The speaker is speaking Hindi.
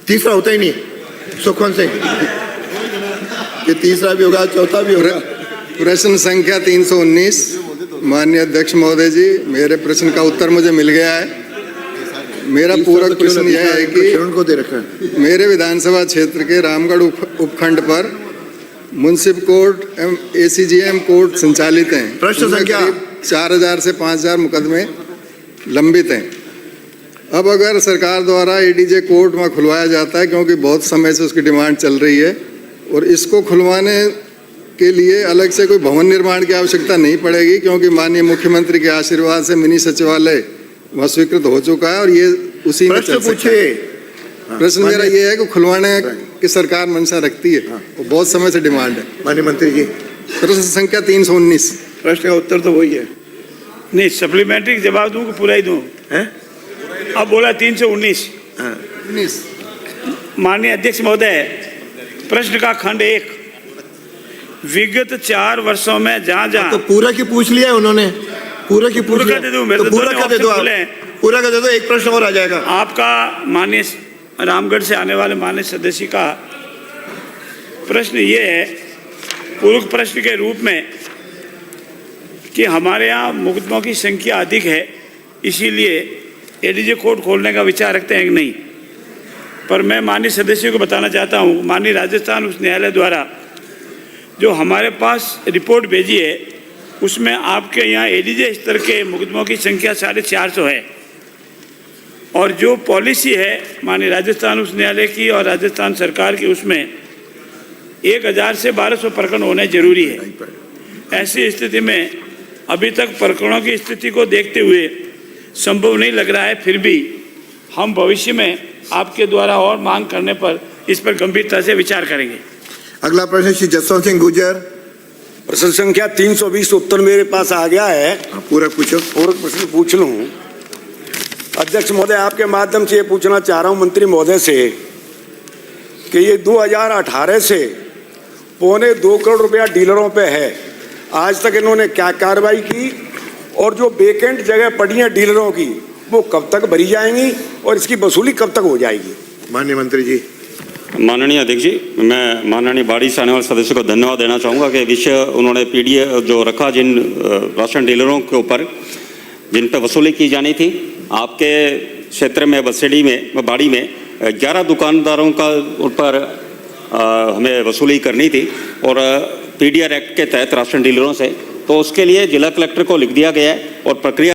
तीसरा होता ही नहीं, सुखवंत सिंह। ये तीसरा भी होगा, चौथा भी होगा। प्रश्न संख्या 319। माननीय अध्यक्ष महोदय जी, मेरे प्रश्न का उत्तर मुझे मिल गया है। मेरा पूरक प्रश्न यह है कि को दे रखा है। मेरे विधानसभा क्षेत्र के रामगढ़ उपखंड पर मुंसिफ कोर्ट एवं ACGM कोर्ट संचालित हैं। प्रश्न संख्या 4000 से 5000 मुकदमे लंबित हैं। अब अगर सरकार द्वारा ADJ कोर्ट में खुलवाया जाता है, क्योंकि बहुत समय से उसकी डिमांड चल रही है, और इसको खुलवाने के लिए अलग से कोई भवन निर्माण की आवश्यकता नहीं पड़ेगी, क्योंकि माननीय मुख्यमंत्री के आशीर्वाद से मिनी सचिवालय वह स्वीकृत हो चुका है और ये उसी में चल सकता है। प्रश्न मेरा ये है कि खुलवाने की सरकार मंशा रखती है, वो बहुत समय से डिमांड है। माननीय मंत्री जी, प्रश्न संख्या 319। प्रश्न का उत्तर तो वही है। नहीं, सप्लीमेंट्री जवाब दूं कि पूरा ही दूं? अब बोला 319। माननीय अध्यक्ष महोदय, प्रश्न का खंड 1, विगत 4 वर्षों में जहां तो पूरा की पूछ लिया है उन्होंने, पूरा की पूछ लिया। दे दूं, मेरे तो पूरा का दे दो आप, पूरा का दे दो, एक प्रश्न और आ जाएगा आपका। माननीय रामगढ़ से आने वाले माननीय सदस्य का प्रश्न ये है, पूर्व प्रश्न के रूप में, कि हमारे यहाँ मुकदमों की संख्या अधिक है, इसीलिए ADJ कोर्ट खोलने का विचार रखते हैं कि नहीं। पर मैं माननीय सदस्यों को बताना चाहता हूँ, माननीय राजस्थान उच्च न्यायालय द्वारा जो हमारे पास रिपोर्ट भेजी है, उसमें आपके यहाँ ADJ स्तर के मुकदमों की संख्या 450 है, और जो पॉलिसी है माननीय राजस्थान उच्च न्यायालय की और राजस्थान सरकार की, उसमें 1000 से 1200 प्रकरण होने जरूरी है। ऐसी स्थिति में अभी तक प्रकरणों की स्थिति को देखते हुए संभव नहीं लग रहा है। फिर भी हम भविष्य में आपके द्वारा और मांग करने पर इस पर गंभीरता से विचार करेंगे। अगला प्रश्न श्री जसवंत सिंह गुर्जर। प्रश्न संख्या 320 उत्तर मेरे पास आ गया है। पूरा पूछो। पूरक प्रश्न पूछ लूं। अध्यक्ष महोदय, आपके माध्यम से ये पूछना चाह रहा हूं मंत्री महोदय से कि ये 2018 से 2.25 करोड़ रुपया डीलरों पे है, आज तक इन्होंने क्या कार्रवाई की, और जो वेकेंट जगह पड़ी है डीलरों की, वो कब तक भरी जाएंगी और इसकी वसूली कब तक हो जाएगी? माननीय मंत्री जी। माननीय अध्यक्ष जी, मैं माननीय बाड़ी से आने वाले सदस्यों को धन्यवाद देना चाहूँगा कि विषय उन्होंने PDF जो रखा, जिन राशन डीलरों के ऊपर जिन पर वसूली की जानी थी। आपके क्षेत्र में बसेड़ी में बाड़ी में 11 दुकानदारों का ऊपर हमें वसूली करनी थी, और PDR एक्ट के तहत राशन डीलरों से, तो उसके लिए जिला कलेक्टर को लिख दिया गया है और प्रक्रिया